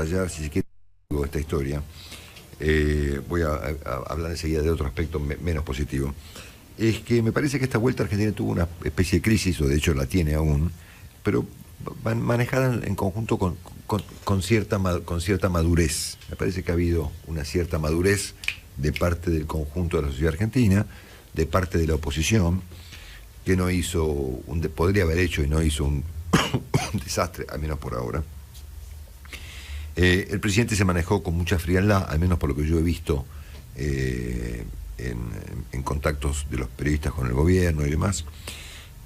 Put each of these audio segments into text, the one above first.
desarrollar, si se quiere, esta historia. Voy a hablar enseguida de otro aspecto menos positivo. Es que me parece que esta vuelta Argentina tuvo una especie de crisis, o de hecho la tiene aún, pero manejada en conjunto con cierta madurez. Me parece que ha habido una cierta madurez de parte del conjunto de la sociedad argentina, de parte de la oposición, que no hizo, podría haber hecho y no hizo un desastre, al menos por ahora. El presidente se manejó con mucha frialdad, al menos por lo que yo he visto en contactos de los periodistas con el gobierno y demás.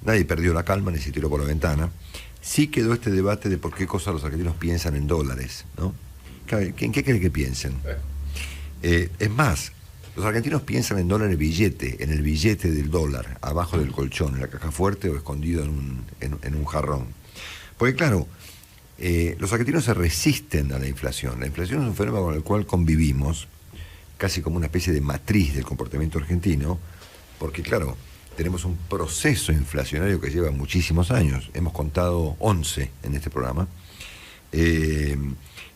Nadie perdió la calma ni se tiró por la ventana. Sí quedó este debate de por qué cosas los argentinos piensan en dólares, ¿no? ¿En qué cree que piensen? Es más, los argentinos piensan en dólar en el billete del dólar, abajo del colchón, en la caja fuerte o escondido en un jarrón. Porque claro, los argentinos se resisten a la inflación. La inflación es un fenómeno con el cual convivimos, casi como una especie de matriz del comportamiento argentino, porque claro, tenemos un proceso inflacionario que lleva muchísimos años. Hemos contado 11 en este programa.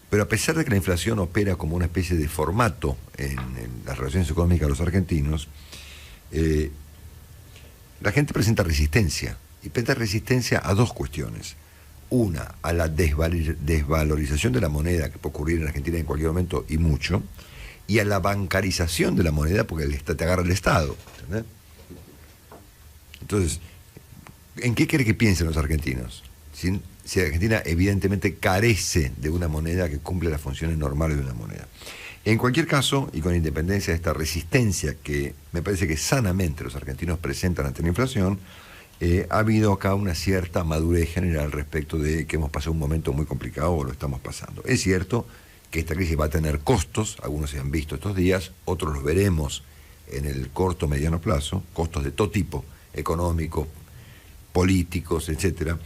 Pero a pesar de que la inflación opera como una especie de formato en las relaciones económicas de los argentinos, la gente presenta resistencia. Y presenta resistencia a dos cuestiones. Una, a la desvalorización de la moneda, que puede ocurrir en Argentina en cualquier momento y mucho, y a la bancarización de la moneda, porque te agarra el Estado. ¿Entendés? Entonces, ¿en qué cree que piensen los argentinos? Si Argentina evidentemente carece de una moneda que cumple las funciones normales de una moneda. En cualquier caso, y con independencia de esta resistencia que me parece que sanamente los argentinos presentan ante la inflación, ha habido acá una cierta madurez general respecto de que hemos pasado un momento muy complicado o lo estamos pasando. Es cierto que esta crisis va a tener costos, algunos se han visto estos días, otros los veremos en el corto mediano plazo, costos de todo tipo, económicos, políticos, etcétera,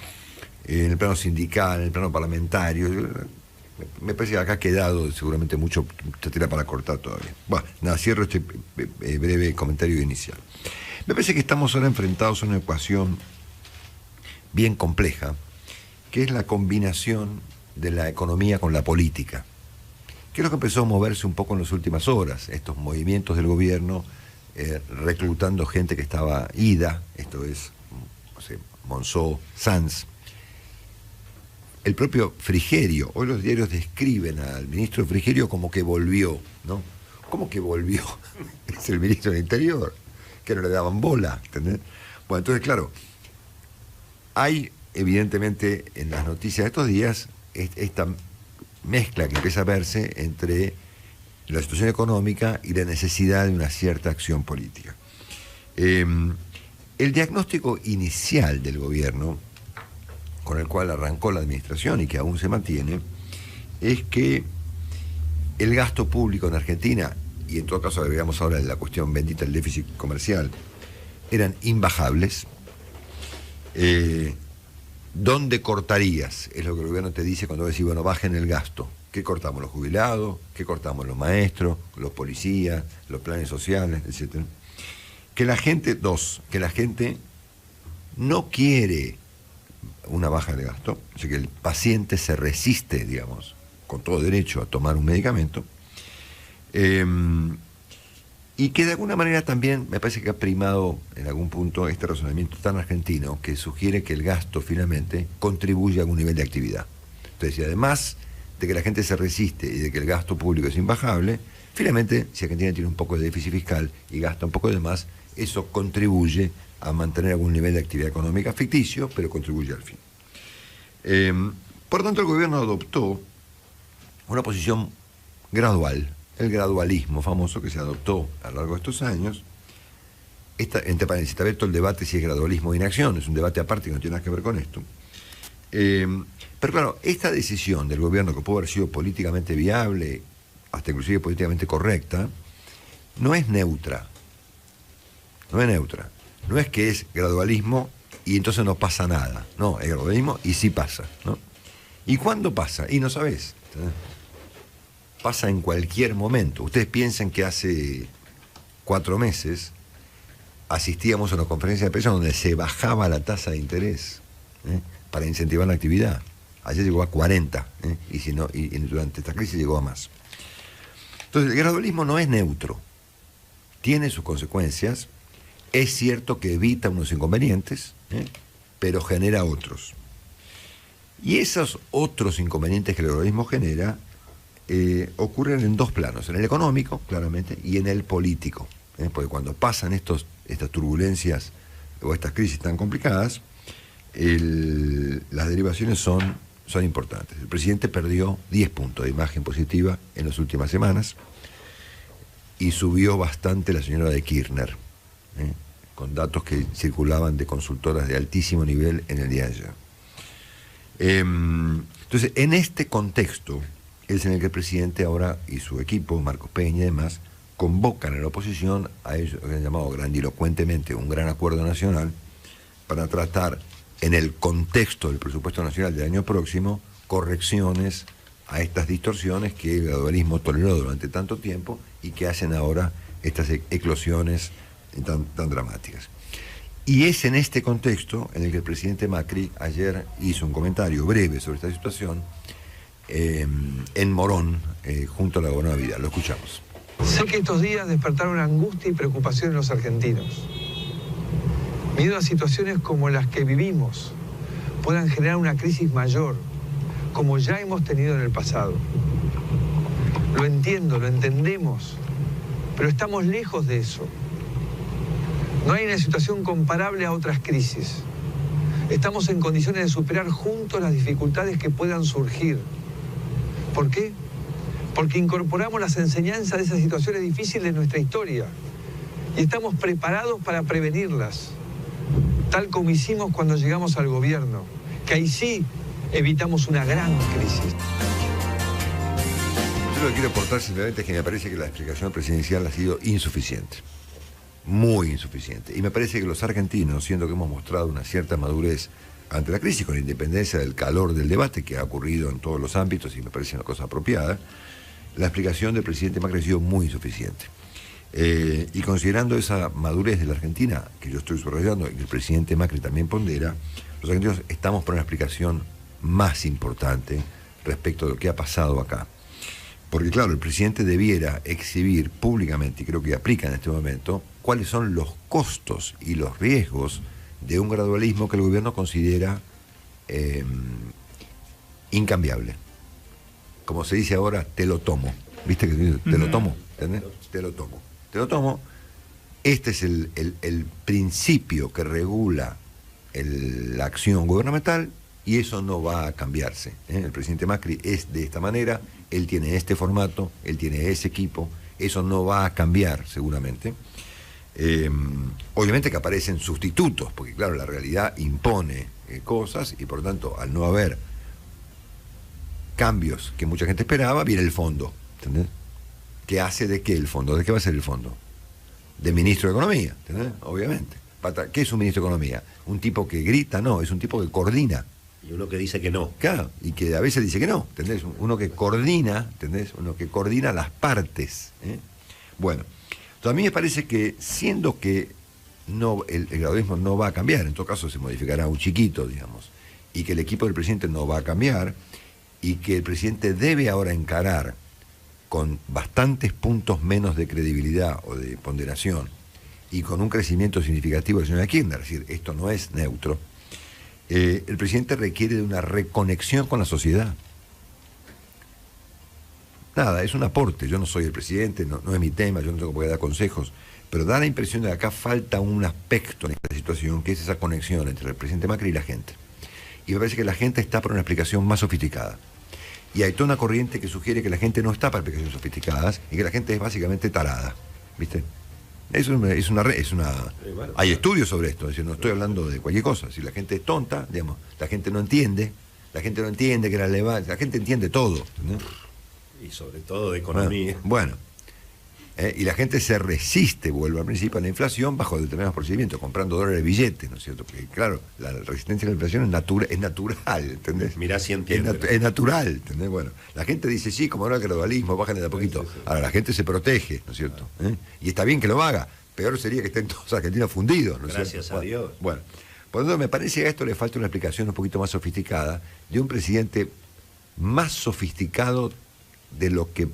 en el plano sindical, en el plano parlamentario. Me parece que acá ha quedado seguramente mucho tela para cortar todavía. Bueno, nada, cierro este breve comentario inicial. Me parece que estamos ahora enfrentados a una ecuación bien compleja, que es la combinación de la economía con la política, que es lo que empezó a moverse un poco en las últimas horas, estos movimientos del gobierno reclutando gente que estaba ida, esto es, no sé, Monzó, Sanz, el propio Frigerio. Hoy los diarios describen al ministro Frigerio como que volvió, ¿no? ¿Cómo que volvió? Es el ministro del Interior, que no le daban bola, ¿entendés? Bueno, entonces, claro, hay evidentemente en las noticias de estos días esta mezcla que empieza a verse entre la situación económica y la necesidad de una cierta acción política. El diagnóstico inicial del gobierno, con el cual arrancó la administración y que aún se mantiene, es que el gasto público en Argentina, y en todo caso agregamos ahora la cuestión bendita del déficit comercial, eran imbajables. ¿Dónde cortarías? Es lo que el gobierno te dice cuando decís, bueno, bajen el gasto. ¿Qué cortamos? ¿Los jubilados? ¿Qué cortamos? ¿Los maestros? ¿Los policías? ¿Los planes sociales? Etcétera. Que la gente no quiere una baja de gasto, o sea que el paciente se resiste, digamos, con todo derecho a tomar un medicamento, y que de alguna manera también me parece que ha primado en algún punto este razonamiento tan argentino que sugiere que el gasto finalmente contribuye a algún nivel de actividad. Entonces, y además de que la gente se resiste y de que el gasto público es imbajable, finalmente, si Argentina tiene un poco de déficit fiscal y gasta un poco de más, eso contribuye a mantener algún nivel de actividad económica ficticio, pero contribuye al fin. Por tanto, el gobierno adoptó una posición gradual, el gradualismo famoso que se adoptó a lo largo de estos años. Entre paréntesis, está abierto el debate si es gradualismo o inacción, es un debate aparte que no tiene nada que ver con esto. Pero claro, esta decisión del gobierno, que pudo haber sido políticamente viable, hasta inclusive políticamente correcta, no es neutra. No es neutra. No es que es gradualismo y entonces no pasa nada. No, es gradualismo y sí pasa, ¿no? ¿Y cuándo pasa? Y no sabés. Pasa en cualquier momento. Ustedes piensan que hace 4 meses asistíamos a una conferencia de prensa donde se bajaba la tasa de interés para incentivar la actividad. Ayer llegó a 40, y, si no, y durante esta crisis llegó a más. Entonces, el gradualismo no es neutro. Tiene sus consecuencias. Es cierto que evita unos inconvenientes, pero genera otros. Y esos otros inconvenientes que el gradualismo genera ocurren en dos planos, en el económico, claramente, y en el político. Porque cuando pasan estas turbulencias o estas crisis tan complicadas, las derivaciones son importantes. El presidente perdió 10 puntos de imagen positiva en las últimas semanas y subió bastante la señora de Kirchner, con datos que circulaban de consultoras de altísimo nivel en el día de ayer. Entonces, en este contexto es en el que el presidente ahora y su equipo, Marcos Peña y demás, convocan a la oposición a ellos que han llamado grandilocuentemente un gran acuerdo nacional para tratar, en el contexto del presupuesto nacional del año próximo, correcciones a estas distorsiones que el gradualismo toleró durante tanto tiempo y que hacen ahora estas eclosiones tan dramáticas. Y es en este contexto en el que el presidente Macri ayer hizo un comentario breve sobre esta situación en Morón, junto a la gobernadora Vidal. Lo escuchamos. Sé que estos días despertaron angustia y preocupación en los argentinos. Miedo a situaciones como las que vivimos puedan generar una crisis mayor, como ya hemos tenido en el pasado. Lo entiendo, lo entendemos, pero estamos lejos de eso. No hay una situación comparable a otras crisis. Estamos en condiciones de superar juntos las dificultades que puedan surgir. ¿Por qué? Porque incorporamos las enseñanzas de esas situaciones difíciles de nuestra historia y estamos preparados para prevenirlas, tal como hicimos cuando llegamos al gobierno, que ahí sí evitamos una gran crisis. Yo lo que quiero aportar simplemente es que me parece que la explicación presidencial ha sido insuficiente, muy insuficiente, y me parece que los argentinos, siendo que hemos mostrado una cierta madurez ante la crisis, con independencia del calor del debate que ha ocurrido en todos los ámbitos, y me parece una cosa apropiada, la explicación del presidente Macri ha sido muy insuficiente. Y considerando esa madurez de la Argentina, que yo estoy subrayando y que el presidente Macri también pondera, los argentinos estamos por una explicación más importante respecto de lo que ha pasado acá. Porque claro, el presidente debiera exhibir públicamente, y creo que aplica en este momento, cuáles son los costos y los riesgos de un gradualismo que el gobierno considera incambiable. Como se dice ahora, te lo tomo. ¿Viste que se dice? Te lo tomo, ¿entendés? Te lo tomo. Te lo tomo. Este es el principio que regula la acción gubernamental y eso no va a cambiarse. El presidente Macri es de esta manera, él tiene este formato, él tiene ese equipo, eso no va a cambiar seguramente. Obviamente que aparecen sustitutos, porque claro, la realidad impone cosas y por lo tanto, al no haber cambios que mucha gente esperaba, viene el fondo, ¿entendés? ¿Qué hace de qué el fondo? ¿De qué va a ser el fondo? De ministro de Economía, ¿entendés? Obviamente. ¿Qué es un ministro de Economía? Un tipo que grita, no, es un tipo que coordina. Y uno que dice que no. Claro, y que a veces dice que no, ¿entendés? Uno que coordina, ¿entendés? Uno que coordina las partes. Bueno, entonces a mí me parece que, siendo que no, el gradualismo no va a cambiar, en todo caso se modificará un chiquito, digamos, y que el equipo del presidente no va a cambiar, y que el presidente debe ahora encarar con bastantes puntos menos de credibilidad o de ponderación y con un crecimiento significativo de la señora Kirchner, es decir, esto no es neutro, el presidente requiere de una reconexión con la sociedad. Nada, es un aporte, yo no soy el presidente, no es mi tema, yo no tengo por qué dar consejos, pero da la impresión de que acá falta un aspecto en esta situación, que es esa conexión entre el presidente Macri y la gente. Y me parece que la gente está por una explicación más sofisticada. Y hay toda una corriente que sugiere que la gente no está para explicaciones sofisticadas y que la gente es básicamente tarada, ¿viste? Hay estudios sobre esto, es decir, no estoy hablando de cualquier cosa. Si la gente es tonta, digamos, la gente no entiende que la gente entiende todo, ¿entendés? Y sobre todo de economía. Bueno, y la gente se resiste, vuelvo al principio, a la inflación bajo determinados procedimientos, comprando dólares de billetes, ¿no es cierto? Porque claro, la resistencia a la inflación es natural, ¿entendés? Mirá si entiende. Es natural, ¿entendés? Bueno, la gente dice, sí, como ahora el gradualismo, bajan de a poquito. Sí. Ahora, la gente se protege, ¿no es cierto? Y está bien que lo haga, peor sería que estén todos argentinos fundidos, ¿no es cierto? Gracias a Dios. Bueno, Por lo tanto, me parece que a esto le falta una explicación un poquito más sofisticada de un presidente más sofisticado de lo que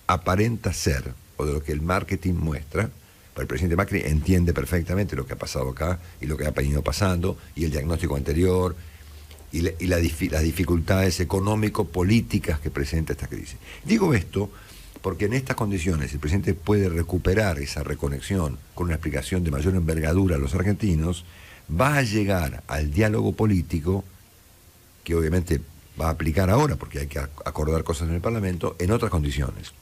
aparenta ser o de lo que el marketing muestra. Pero el presidente Macri entiende perfectamente lo que ha pasado acá y lo que ha venido pasando y el diagnóstico anterior y las dificultades económico-políticas que presenta esta crisis. Digo esto porque en estas condiciones el presidente puede recuperar esa reconexión con una explicación de mayor envergadura a los argentinos, va a llegar al diálogo político que obviamente va a aplicar ahora porque hay que acordar cosas en el Parlamento en otras condiciones.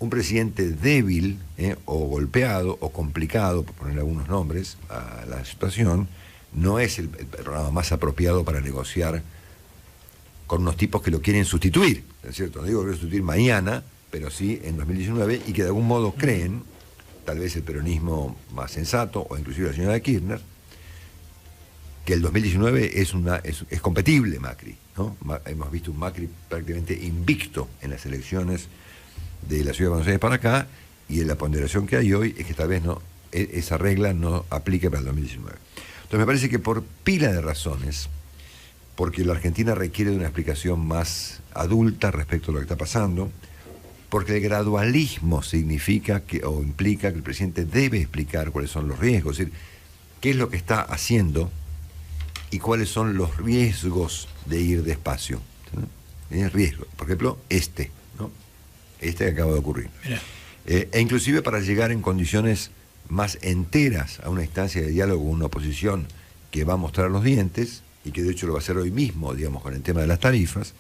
Un presidente débil o golpeado o complicado, por poner algunos nombres a la situación, no es el programa más apropiado para negociar con unos tipos que lo quieren sustituir, ¿es cierto? No digo que lo quieren sustituir mañana, pero sí en 2019, y que de algún modo creen, tal vez el peronismo más sensato, o inclusive la señora Kirchner, que el 2019 es competible Macri, ¿no? Hemos visto un Macri prácticamente invicto en las elecciones de la ciudad de Buenos Aires para acá, y la ponderación que hay hoy es que tal vez esa regla no aplique para el 2019. Entonces me parece que por pila de razones, porque la Argentina requiere de una explicación más adulta respecto a lo que está pasando, porque el gradualismo significa o implica que el presidente debe explicar cuáles son los riesgos, es decir, qué es lo que está haciendo y cuáles son los riesgos de ir despacio. ¿Sí? Riesgo, por ejemplo, ¿no? Este que acaba de ocurrir. E inclusive para llegar en condiciones más enteras a una instancia de diálogo con una oposición que va a mostrar los dientes, y que de hecho lo va a hacer hoy mismo, digamos, con el tema de las tarifas,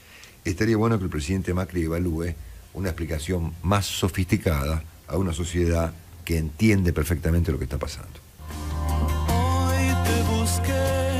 estaría bueno que el presidente Macri evalúe una explicación más sofisticada a una sociedad que entiende perfectamente lo que está pasando. Hoy te busqué.